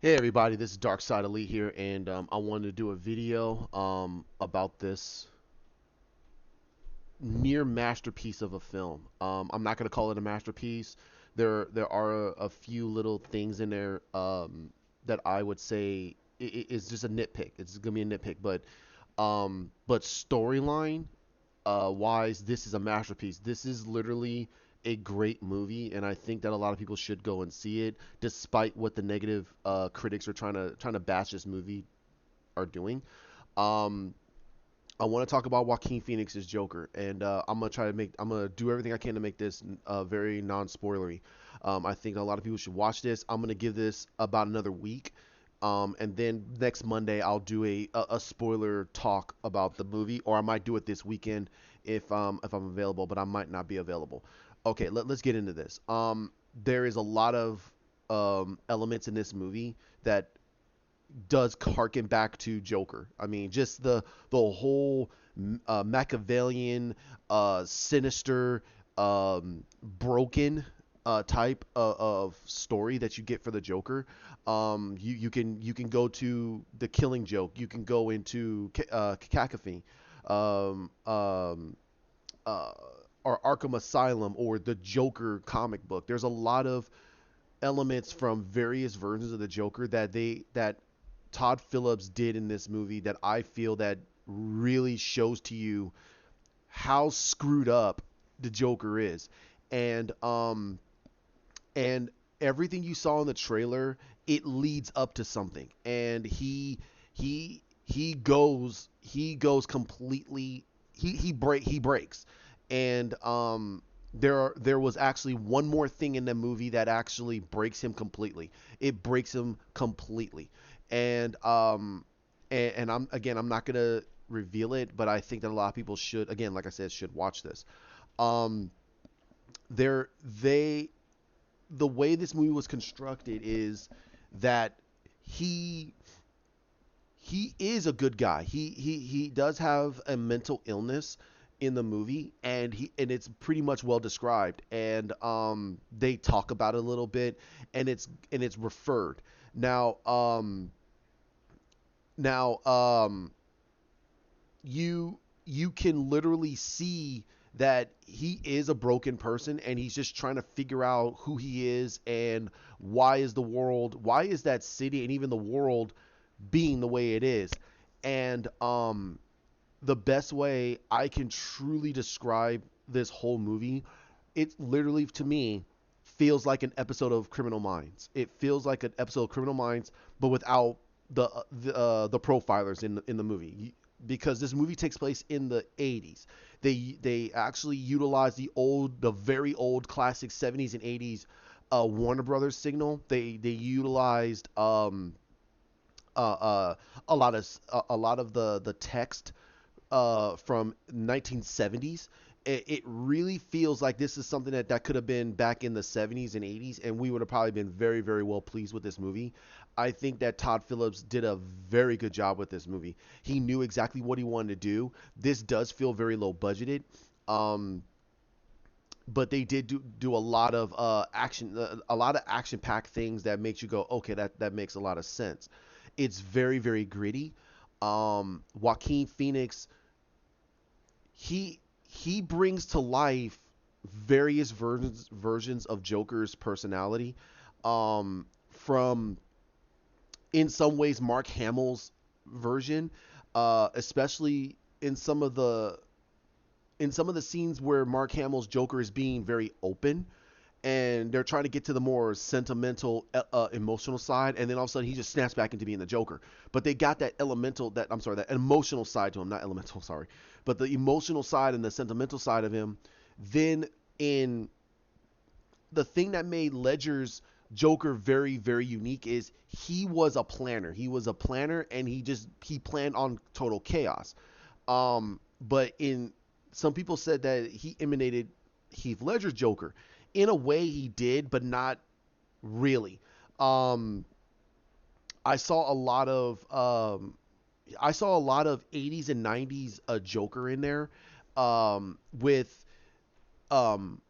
Hey everybody, this is Dark Side Elite here, and I wanted to do a video about this near masterpiece of a film. I'm not gonna call it a masterpiece. There are a few little things in there that I would say is just a nitpick. It's gonna be a nitpick, but storyline wise, this is a masterpiece. This is literally a great movie, and I think that a lot of people should go and see it, despite what the negative critics are trying to bash this movie are doing. Um, I want to talk about Joaquin Phoenix's Joker, and I'm gonna do everything I can to make this very non-spoilery. I think a lot of people should watch this. I'm gonna give this about another week, and then next Monday I'll do a spoiler talk about the movie, or I might do it this weekend if I'm available, but I might not be available. Okay, let's get into this. There is a lot of elements in this movie that does harken back to Joker. I mean, just the whole Machiavellian, sinister, broken type of story that you get for the Joker. You can go to the Killing Joke. You can go into Cacophony, um, um, uh, or Arkham Asylum, or the Joker comic book. There's a lot of elements from various versions of the Joker that Todd Phillips did in this movie that I feel that really shows to you how screwed up the Joker is. And and everything you saw in the trailer, it leads up to something. And he goes completely, he breaks. And there was actually one more thing in the movie that actually breaks him completely. It breaks him completely. And I'm not gonna reveal it, but I think that a lot of people should, again, like I said, should watch this. Um, there they The way this movie was constructed is that he he is a good guy. He does have a mental illness in the movie, and it's pretty much well described. And they talk about it a little bit, and it's referred. Now now you can literally see that he is a broken person, and he's just trying to figure out who he is, and why is that city and even the world being the way it is. And the best way I can truly describe this whole movie, it literally, to me, feels like an episode of Criminal Minds. It feels like an episode of Criminal Minds, but without the profilers in the movie, because this movie takes place in the 80s. They actually utilize the very old classic 70s and 80s Warner Brothers signal. They utilized uh, a lot of the text from 1970s. It really feels like this is something that could have been back in the 70s and 80s, and we would have probably been very, very well pleased with this movie. I think that Todd Phillips did a very good job with this movie. He knew exactly what he wanted to do. This does feel very low budgeted. Um, but they did do a lot of a lot of action packed things that makes you go, okay, that makes a lot of sense. It's very, very gritty. Joaquin Phoenix, he brings to life various versions of Joker's personality. From, in some ways, Mark Hamill's version, especially in some of the scenes where Mark Hamill's Joker is being very open, and they're trying to get to the more sentimental, emotional side, and then all of a sudden he just snaps back into being the Joker. But they got that emotional side to him, not elemental, sorry, but the emotional side and the sentimental side of him. Then, in the thing that made Ledger's Joker very, very unique is he was a planner. He was a planner, and he planned on total chaos. But in Some people said that he emanated Heath Ledger's Joker. In a way, he did, but not really. Um, I saw a lot of um, I saw a lot of 80s and 90s Joker in there, with um,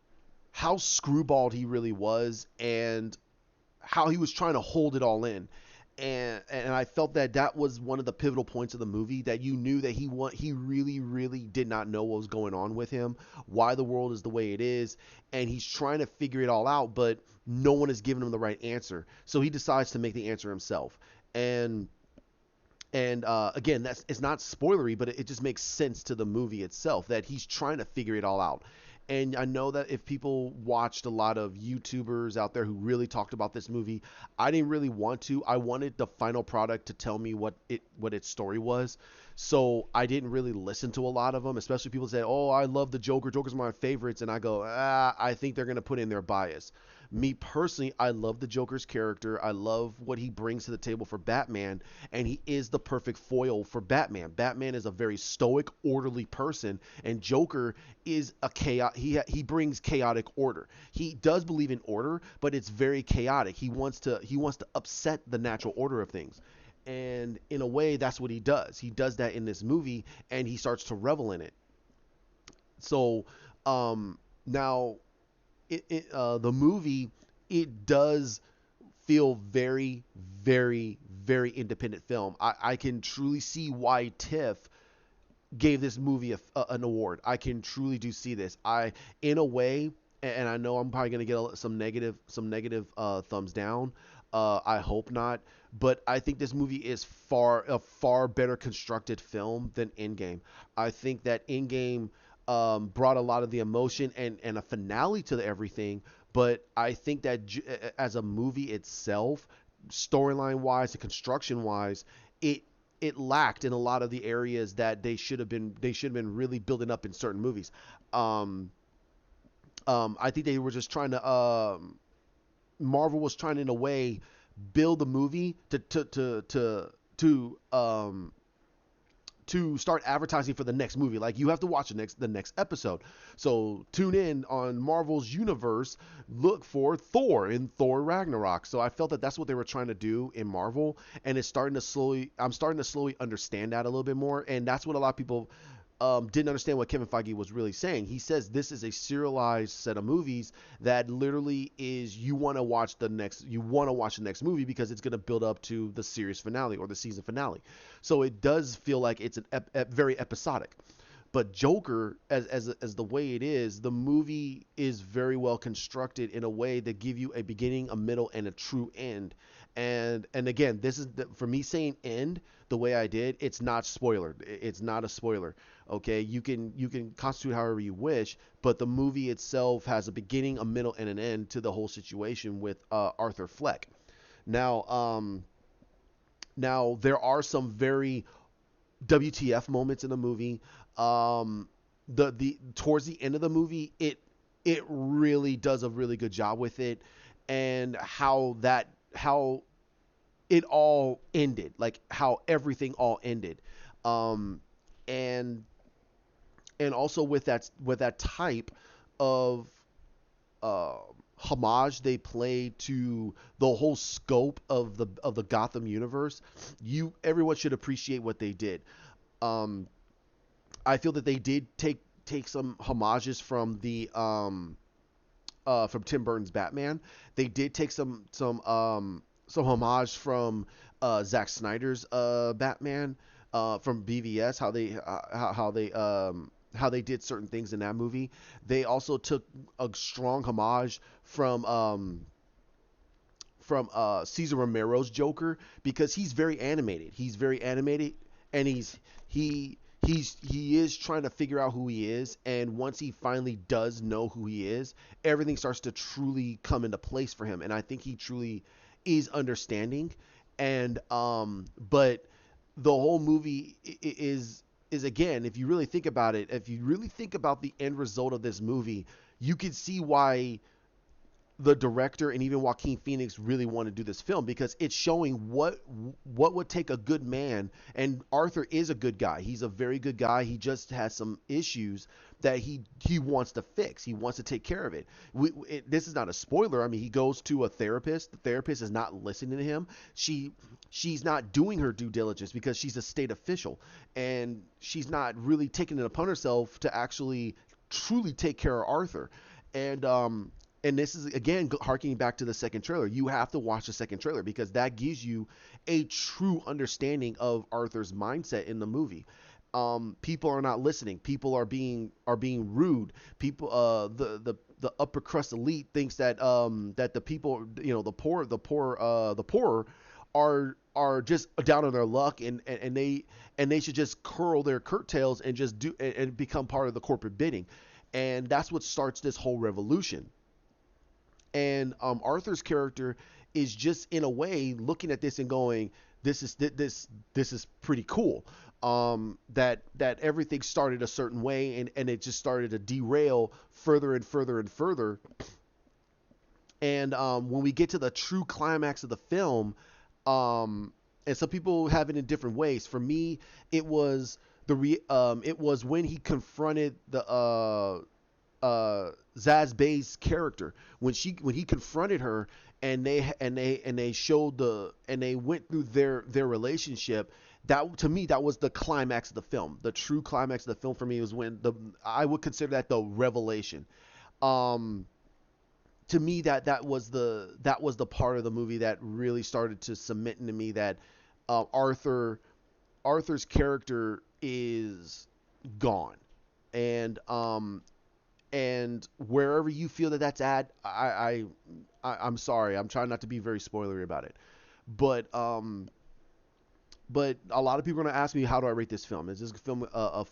how screwballed he really was, and how he was trying to hold it all in. And I felt that that was one of the pivotal points of the movie, that you knew that he really did not know what was going on with him, why the world is the way it is, and he's trying to figure it all out, but no one is giving him the right answer. So he decides to make the answer himself. And again, that's it's not spoilery, but it just makes sense to the movie itself that he's trying to figure it all out. And I know that if people watched a lot of YouTubers out there who really talked about this movie, I didn't really want to. I wanted the final product to tell me what its story was. So I didn't really listen to a lot of them, especially people say, "Oh, I love the Joker. Joker's one of my favorites," and I go, I think they're gonna put in their bias. Me personally, I love the Joker's character. I love what he brings to the table for Batman, and he is the perfect foil for Batman. Batman is a very stoic, orderly person, and Joker is a chaos. He brings chaotic order. He does believe in order, but it's very chaotic. He wants to upset the natural order of things. And in a way, that's what he does. He does that in this movie, and he starts to revel in it. So now the movie, it does feel very independent film. I can truly see why TIFF gave this movie an award. I can truly do see this. In a way, and I know I'm probably gonna get some negative thumbs down. I hope not, but I think this movie is a far better constructed film than Endgame. I think that Endgame brought a lot of the emotion and a finale to everything, but I think that as a movie itself, storyline wise and construction wise, it it lacked in a lot of the areas that they should have been really building up in certain movies. Um, I think they were just trying to Marvel was trying in a way build the movie to start advertising for the next movie. Like, you have to watch the next episode. So tune in on Marvel's universe. Look for Thor in Thor Ragnarok. So I felt that that's what they were trying to do in Marvel, and I'm starting to slowly understand that a little bit more. And that's what a lot of people didn't understand what Kevin Feige was really saying. He says this is a serialized set of movies that literally is you want to watch the next movie because it's going to build up to the series finale or the season finale. So it does feel like it's very episodic. But Joker, as the way it is, the movie is very well constructed in a way that give you a beginning, a middle, and a true end. And again, this is for me saying end the way I did. It's not spoiler. It's not a spoiler. Okay, you can constitute however you wish, but the movie itself has a beginning, a middle, and an end to the whole situation with Arthur Fleck. Now, now there are some very WTF moments in the movie. The towards the end of the movie, it really does a really good job with it, and how it all ended, like how everything all ended, um, and also with that type of uh, homage they play to the whole scope of the Gotham universe. Everyone should appreciate what they did. Um, I feel that they did take some homages from Tim Burton's Batman. They did take some homage from Zack Snyder's Batman from BVS. How they did certain things in that movie. They also took a strong homage from Cesar Romero's Joker, because he's very animated. He's very animated, and he is trying to figure out who he is. And once he finally does know who he is, everything starts to truly come into place for him. And I think he truly is understanding. And but the whole movie is again, if you really think about it, if you really think about the end result of this movie, you can see why the director and even Joaquin Phoenix really want to do this film, because it's showing what would take a good man. And Arthur is a good guy. He's a very good guy. He just has some issues that he wants to fix. He wants to take care of it. This is not a spoiler. I mean, he goes to a therapist. The therapist is not listening to him. She's not doing her due diligence because she's a state official, and she's not really taking it upon herself to actually truly take care of Arthur. And and this is again harkening back to the second trailer. You have to watch the second trailer because that gives you a true understanding of Arthur's mindset in the movie. People are not listening. People are being rude. People, the upper crust elite thinks that the people, the poorer are just down on their luck, and they should just curl their curtails and just do and become part of the corporate bidding, and that's what starts this whole revolution. And Arthur's character is just in a way looking at this and going, this is pretty cool. That everything started a certain way, and it just started to derail further and further and further. And when we get to the true climax of the film, and some people have it in different ways. For me, it was it was when he confronted the Zaz Bay's character, when he confronted her, and they showed and they went through their relationship. That, to me, that was the climax of the film. The true climax of the film for me was when the I would consider that the revelation. Um, to me, that was the part of the movie that really started to cement into me that uh, Arthur Arthur's character is gone, and wherever you feel that that's at, I'm sorry. I'm trying not to be very spoilery about it, but a lot of people are going to ask me, how do I rate this film? Is this film a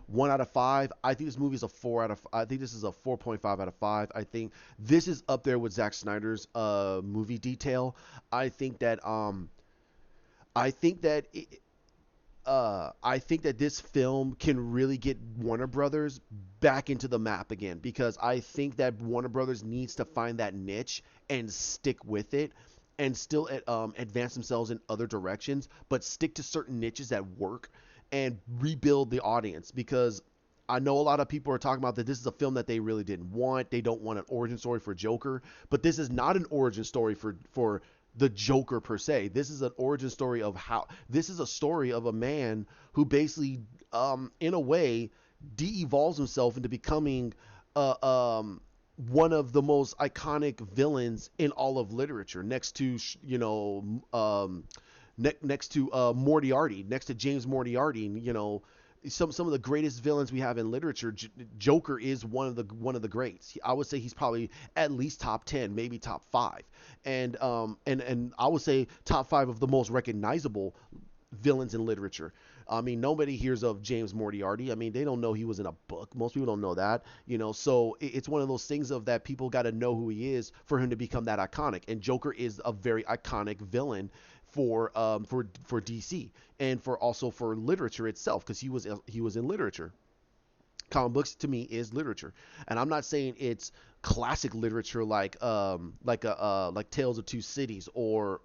1 out of 5? I think this movie is a 4 out of. I think this is a 4.5 out of 5. I think this is up there with Zack Snyder's movie detail. I think that I think that it, I think that this film can really get Warner Brothers back into the map again, because I think that Warner Brothers needs to find that niche and stick with it, and still advance themselves in other directions, but stick to certain niches that work and rebuild the audience. Because I know a lot of people are talking about that this is a film that they really didn't want. They don't want an origin story for Joker, but this is not an origin story for the Joker per se. This is an origin story of how this is a story of a man who basically, in a way, de-evolves himself into becoming one of the most iconic villains in all of literature, next to next to Moriarty, next to James Moriarty. Some of the greatest villains we have in literature. Joker is one of the greats. I would say he's probably at least top 10, maybe top 5, and I would say top 5 of the most recognizable villains in literature. I mean, nobody hears of James Moriarty. I mean, they don't know he was in a book. Most people don't know that, So it's one of those things of that people got to know who he is for him to become that iconic. And Joker is a very iconic villain for DC, and for literature itself, because he was in literature. Comic books to me is literature, and I'm not saying it's classic literature like Tales of Two Cities or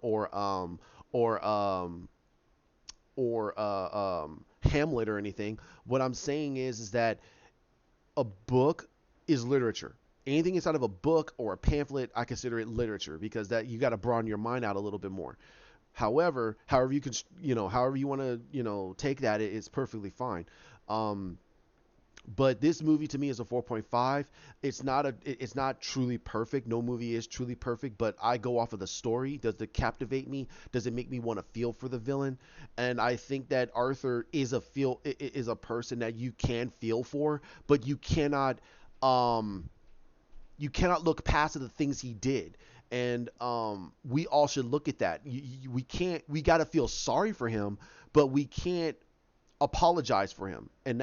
Hamlet or anything. What I'm saying is that a book is literature. Anything inside of a book or a pamphlet, I consider it literature, because that you got to broaden your mind out a little bit more. However you can, however you want to, take that, it's perfectly fine. Um, but this movie to me is a 4.5. It's not truly perfect. No movie is truly perfect, but I go off of the story. Does it captivate me? Does it make me want to feel for the villain? And I think that Arthur is a person that you can feel for, but um you cannot look past the things he did. And we all should look at that. We can't. We got to feel sorry for him, but we can't apologize for him. And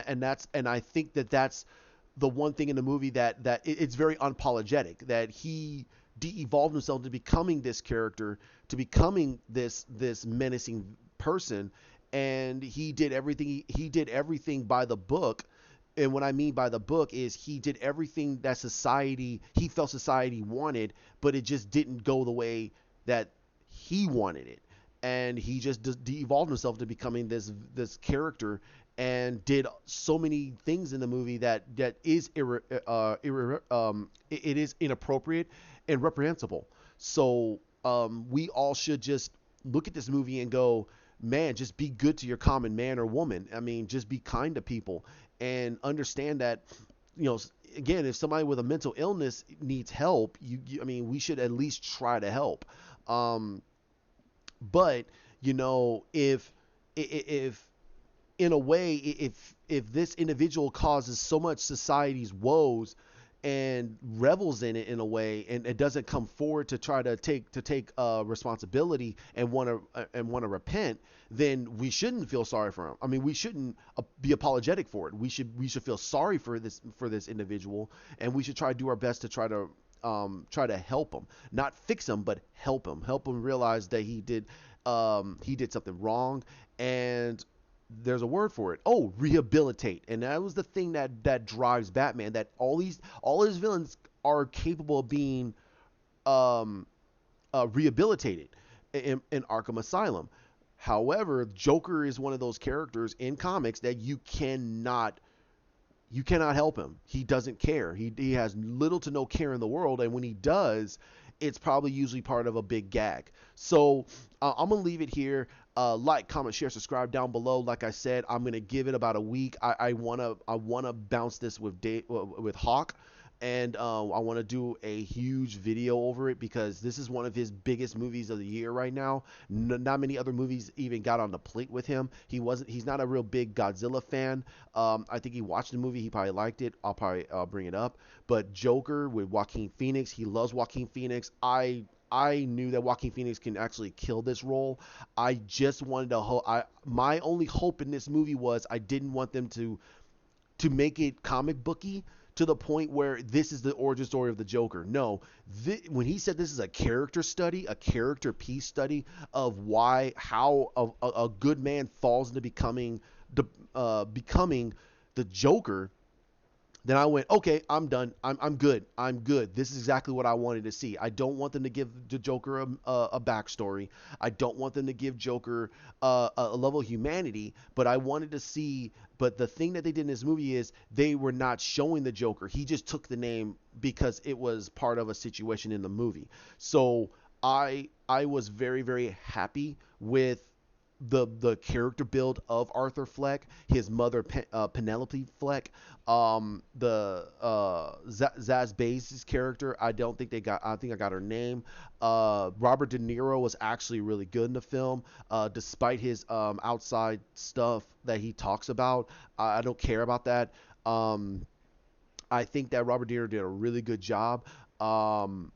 I think that that's the one thing in the movie that it's very unapologetic, that he de-evolved himself to becoming this character, to becoming this menacing person, and he did everything by the book. And what I mean by the book is he did everything that he felt society wanted, but it just didn't go the way that he wanted it. And he just de-evolved himself to becoming this character, and did so many things in the movie that is it is inappropriate and reprehensible. So we all should just look at this movie and go, man, just be good to your common man or woman. I mean, just be kind to people, and understand that, you know, again, if somebody with a mental illness needs help, I mean, we should at least try to help. Um, but if in a way, if this individual causes so much society's woes and revels in it in a way, and doesn't come forward to try to take responsibility and want to repent, then we shouldn't feel sorry for him. I mean, we shouldn't be apologetic for it. We should feel sorry for this individual, and we should try to do our best to try to help him, not fix him, but help him realize that he did something wrong. And there's a word for it. Oh, rehabilitate. And that was the thing that drives Batman. That all his villains are capable of being um, rehabilitated in Arkham Asylum. However, Joker is one of those characters in comics that you cannot help him. He doesn't care. He has little to no care in the world, and when he does, it's probably usually part of a big gag. So I'm gonna leave it here. Like, comment, share, subscribe down below. Like I said, I'm gonna give it about a week. I wanna bounce this with Hawk, and I want to do a huge video over it because this is one of his biggest movies of the year right now. Not many other movies even got on the plate with him. He's not a real big Godzilla fan. I think he watched the movie. He probably liked it. I'll probably bring it up. But Joker with Joaquin Phoenix, he loves Joaquin Phoenix. I knew that Joaquin Phoenix can actually kill this role. I just wanted my only hope in this movie was I didn't want them to make it comic booky to the point where this is the origin story of the Joker. No, when he said this is a character study, a character piece study of how a good man falls into becoming the Joker, then I went, okay, I'm done. I'm good. I'm good. This is exactly what I wanted to see. I don't want them to give the Joker a backstory. I don't want them to give Joker a level of humanity. But I wanted to see. But the thing that they did in this movie is they were not showing the Joker. He just took the name because it was part of a situation in the movie. So I was very, very happy with the character build of Arthur Fleck, his mother Penelope Fleck, the Zazie character. I think I got her name. Robert De Niro was actually really good in the film, despite his outside stuff that he talks about. I don't care about that. I think that Robert De Niro did a really good job. And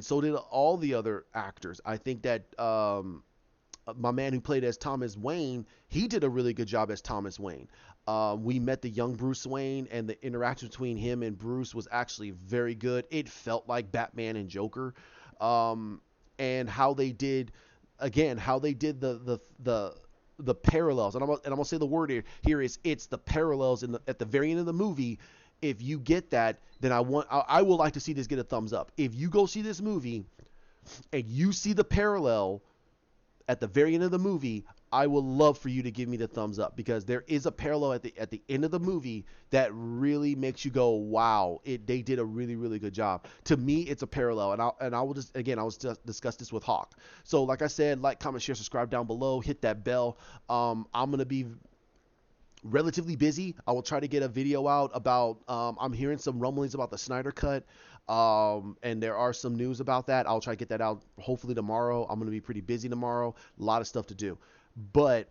so did all the other actors. I think that my man who played as Thomas Wayne, he did a really good job as Thomas Wayne. We met the young Bruce Wayne, and the interaction between him and Bruce was actually very good. It felt like Batman and Joker, and how they did, the parallels. And I'm gonna say the word here is it's the parallels at the very end of the movie. If you get that, then I would like to see this get a thumbs up. If you go see this movie and you see the parallel at the very end of the movie, I would love for you to give me the thumbs up, because there is a parallel at the end of the movie that really makes you go, wow, they did a really, really good job. To me, it's a parallel, and I will just discuss this with Hawk. So like I said, like, comment, share, subscribe down below, hit that bell. I'm gonna be relatively busy. I will try to get a video out about I'm hearing some rumblings about the Snyder Cut, and there are some news about that. I'll try to get that out hopefully tomorrow. I'm going to be pretty busy tomorrow, a lot of stuff to do, but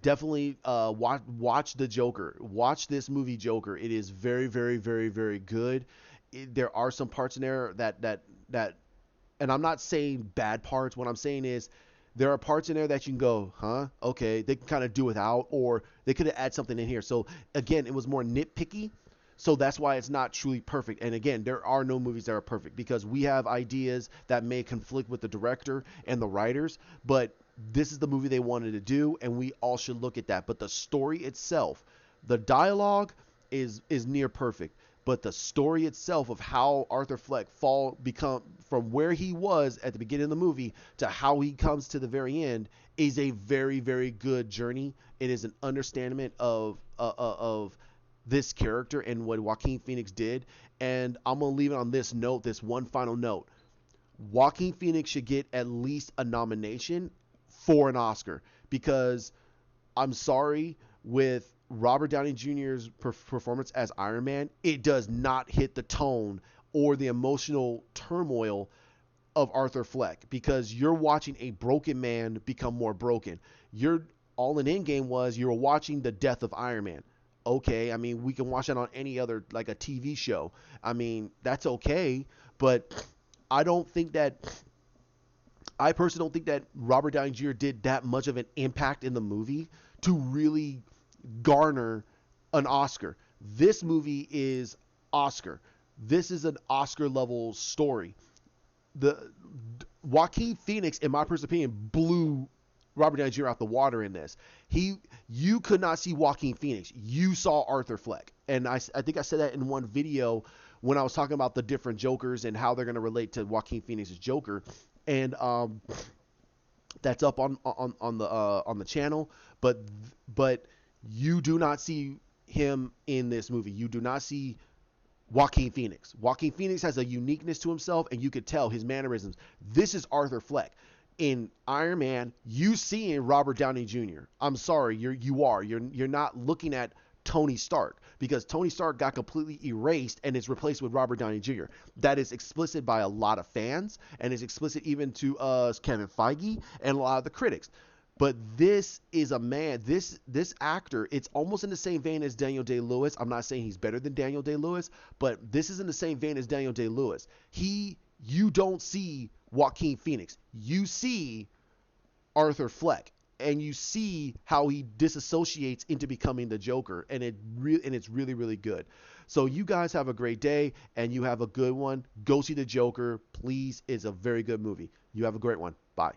definitely watch the Joker. Watch this movie Joker. It is very, very, very, very good. There are some parts in there that and I'm not saying bad parts. What I'm saying is there are parts in there that you can go, huh? Okay, they can kind of do without, or they could have added something in here. So again, it was more nitpicky. So that's why it's not truly perfect. And again, there are no movies that are perfect, because we have ideas that may conflict with the director and the writers, but this is the movie they wanted to do, and we all should look at that. But the story itself, the dialogue is near perfect. But the story itself of how Arthur Fleck become from where he was at the beginning of the movie to how he comes to the very end is a very, very good journey. It is an understanding of this character and what Joaquin Phoenix did. And I'm gonna leave it on this note, this one final note. Joaquin Phoenix should get at least a nomination for an Oscar, because I'm sorry, with Robert Downey Jr.'s performance as Iron Man, it does not hit the tone or the emotional turmoil of Arthur Fleck, because you're watching a broken man become more broken. You're all in Endgame was you were watching the death of Iron Man. Okay, I mean, we can watch that on any other, like a TV show. I mean, that's okay, but I don't think that I personally don't think that Robert Downey Jr. did that much of an impact in the movie to really garner an Oscar. This movie is Oscar. This is an Oscar level story. The Joaquin Phoenix, in my personal opinion, blew Robert Downey Jr. out the water in this. You could not see Joaquin Phoenix. You saw Arthur Fleck, and I think I said that in one video when I was talking about the different Jokers and how they're going to relate to Joaquin Phoenix's Joker, and that's up on the channel. But you do not see him in this movie. You do not see Joaquin Phoenix. Joaquin Phoenix has a uniqueness to himself, and you could tell his mannerisms. This is Arthur Fleck. In Iron Man, you seeing Robert Downey Jr. I'm sorry, you're not looking at Tony Stark, because Tony Stark got completely erased and is replaced with Robert Downey Jr. That is explicit by a lot of fans, and is explicit even to Kevin Feige and a lot of the critics. But this is a man, this actor, it's almost in the same vein as Daniel Day-Lewis. I'm not saying he's better than Daniel Day-Lewis, but this is in the same vein as Daniel Day-Lewis. You don't see Joaquin Phoenix. You see Arthur Fleck, and you see how he disassociates into becoming the Joker, and it's really, really good. So you guys have a great day, and you have a good one. Go see the Joker, please. It's a very good movie. You have a great one. Bye.